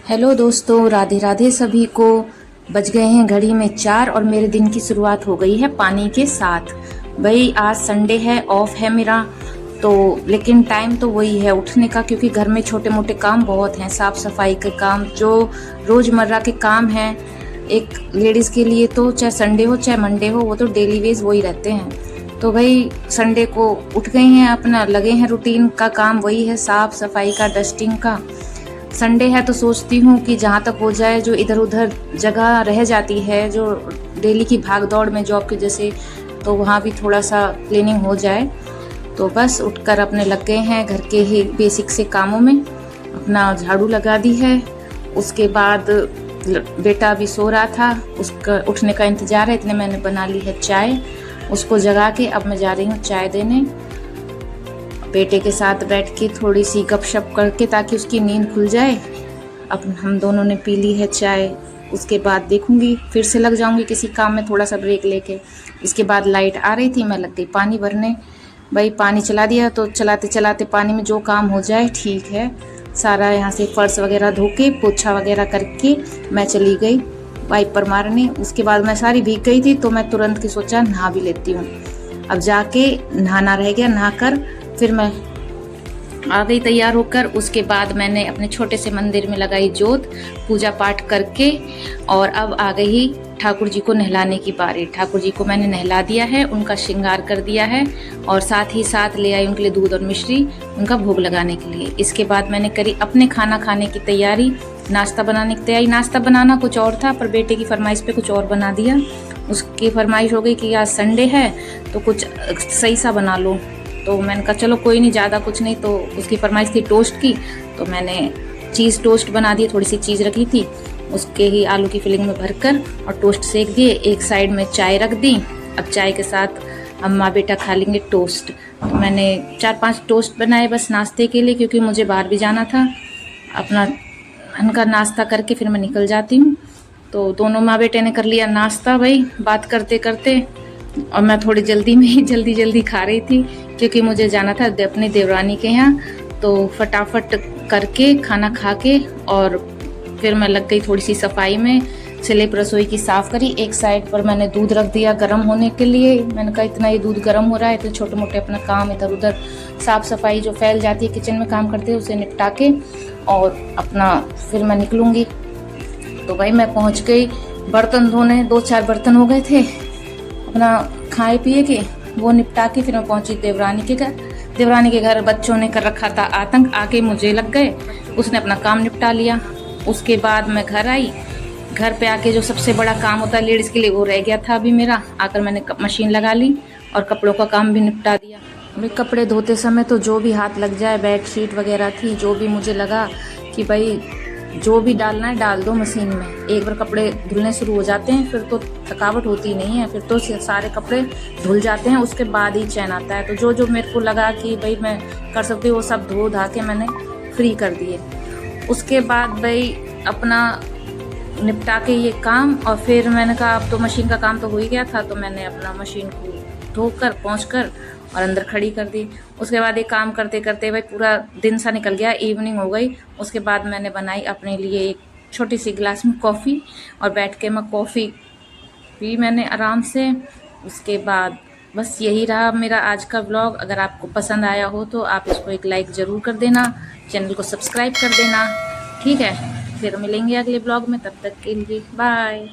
Hello दोस्तों, राधे राधे सभी को। बज गए हैं घड़ी में 4 और मेरे दिन की शुरुआत हो गई है पानी के साथ। भाई आज संडे है, ऑफ है मेरा तो, लेकिन टाइम तो वही है उठने का, क्योंकि घर में छोटे मोटे काम बहुत हैं। साफ सफाई के काम जो रोजमर्रा के काम हैं एक लेडीज के लिए, तो चाहे संडे हो चाहे मंडे हो, वो तो डेली वेज वही रहते हैं। तो भाई संडे को उठ गए हैं, अपना लगे हैं, रूटीन का काम वही है, साफ सफाई का, डस्टिंग का। संडे है तो सोचती हूँ कि जहाँ तक हो जाए, जो इधर उधर जगह रह जाती है जो डेली की भाग दौड़ में जॉब की जैसे, तो वहाँ भी थोड़ा सा क्लीनिंग हो जाए। तो बस उठकर अपने लग गए हैं घर के ही बेसिक से कामों में। अपना झाड़ू लगा दी है, उसके बाद बेटा भी सो रहा था, उसका उठने का इंतज़ार है, इतने मैंने बना ली है चाय। उसको जगा के अब मैं जा रही हूँ चाय देने। बेटे के साथ बैठ के थोड़ी सी गपशप करके, ताकि उसकी नींद खुल जाए। अब हम दोनों ने पी ली है चाय, उसके बाद देखूंगी, फिर से लग जाऊंगी किसी काम में, थोड़ा सा ब्रेक लेके। इसके बाद लाइट आ रही थी, मैं लग गई पानी भरने। भाई पानी चला दिया तो चलाते चलाते पानी में जो काम हो जाए ठीक है। सारा यहाँ से फर्श वगैरह धो के पोछा वगैरह करके मैं चली गई वाइपर मारने। उसके बाद मैं सारी भीग गई थी तो मैं तुरंत की सोचा नहा भी लेती हूँ। अब जाके नहाना रह गया, नहाकर फिर मैं आ गई तैयार होकर। उसके बाद मैंने अपने छोटे से मंदिर में लगाई जोत, पूजा पाठ करके, और अब आ गई ठाकुर जी को नहलाने की बारी। ठाकुर जी को मैंने नहला दिया है, उनका श्रृंगार कर दिया है, और साथ ही साथ ले आई उनके लिए दूध और मिश्री, उनका भोग लगाने के लिए। इसके बाद मैंने करी अपने खाना खाने की तैयारी, नाश्ता बनाने की तैयारी। नाश्ता बनाना कुछ और था, पर बेटे की फरमाइश पे कुछ और बना दिया। उसकी फरमाइश हो गई कि आज संडे है तो कुछ सही सा बना लो। तो मैंने कहा चलो कोई नहीं, ज़्यादा कुछ नहीं। तो उसकी फरमाइश थी टोस्ट की, तो मैंने चीज़ टोस्ट बना दिए। थोड़ी सी चीज़ रखी थी, उसके ही आलू की फिलिंग में भरकर और टोस्ट सेक दिए। एक साइड में चाय रख दी। अब चाय के साथ अम्मा बेटा खा लेंगे टोस्ट। तो मैंने 4-5 टोस्ट बनाए बस नाश्ते के लिए, क्योंकि मुझे बाहर भी जाना था। अपना उनका नाश्ता करके फिर मैं निकल जाती हूँ। तो दोनों माँ बेटे ने कर लिया नाश्ता भाई, बात करते करते। और मैं थोड़ी जल्दी में ही जल्दी खा रही थी, क्योंकि मुझे जाना था अपनी देवरानी के यहाँ। तो फटाफट करके खाना खा के और फिर मैं लग गई थोड़ी सी सफाई में। स्लैब रसोई की साफ़ करी। एक साइड पर मैंने दूध रख दिया गर्म होने के लिए। मैंने कहा इतना ये दूध गर्म हो रहा है तो छोटे मोटे अपना काम इधर उधर साफ़ सफाई जो फैल जाती है किचन में काम करते हैं उसे निपटा के और अपना फिर मैं निकलूँगी। तो भाई मैं पहुँच गई बर्तन धोने। 2-4 बर्तन हो गए थे, अपना खाए पिए के वो निपटा के फिर मैं पहुंची देवरानी के घर। देवरानी के घर बच्चों ने कर रखा था आतंक, आके मुझे लग गए। उसने अपना काम निपटा लिया। उसके बाद मैं घर आई। घर पे आके जो सबसे बड़ा काम होता है लेडीज़ के लिए वो रह गया था अभी मेरा। आकर मैंने मशीन लगा ली और कपड़ों का काम भी निपटा दिया। अभी कपड़े धोते समय तो जो भी हाथ लग जाए, बेडशीट वगैरह थी, जो भी मुझे लगा कि भाई जो भी डालना है डाल दो मशीन में। एक बार कपड़े धुलने शुरू हो जाते हैं फिर तो थकावट होती नहीं है, फिर तो सारे कपड़े धुल जाते हैं, उसके बाद ही चैन आता है। तो जो जो मेरे को लगा कि भाई मैं कर सकती हूँ वो सब धो धा के मैंने फ्री कर दिए। उसके बाद भाई अपना निपटा के ये काम, और फिर मैंने कहा अब तो मशीन का काम तो हो ही गया था, तो मैंने अपना मशीन को धोकर पहुँचकर और अंदर खड़ी कर दी। उसके बाद ये काम करते करते भाई पूरा दिन सा निकल गया, इवनिंग हो गई। उसके बाद मैंने बनाई अपने लिए एक छोटी सी गिलास में कॉफ़ी और बैठ के मैं कॉफ़ी पी मैंने आराम से। उसके बाद बस यही रहा मेरा आज का व्लॉग। अगर आपको पसंद आया हो तो आप इसको एक लाइक ज़रूर कर देना, चैनल को सब्सक्राइब कर देना। ठीक है, फिर मिलेंगे अगले व्लॉग में, तब तक के लिए बाय।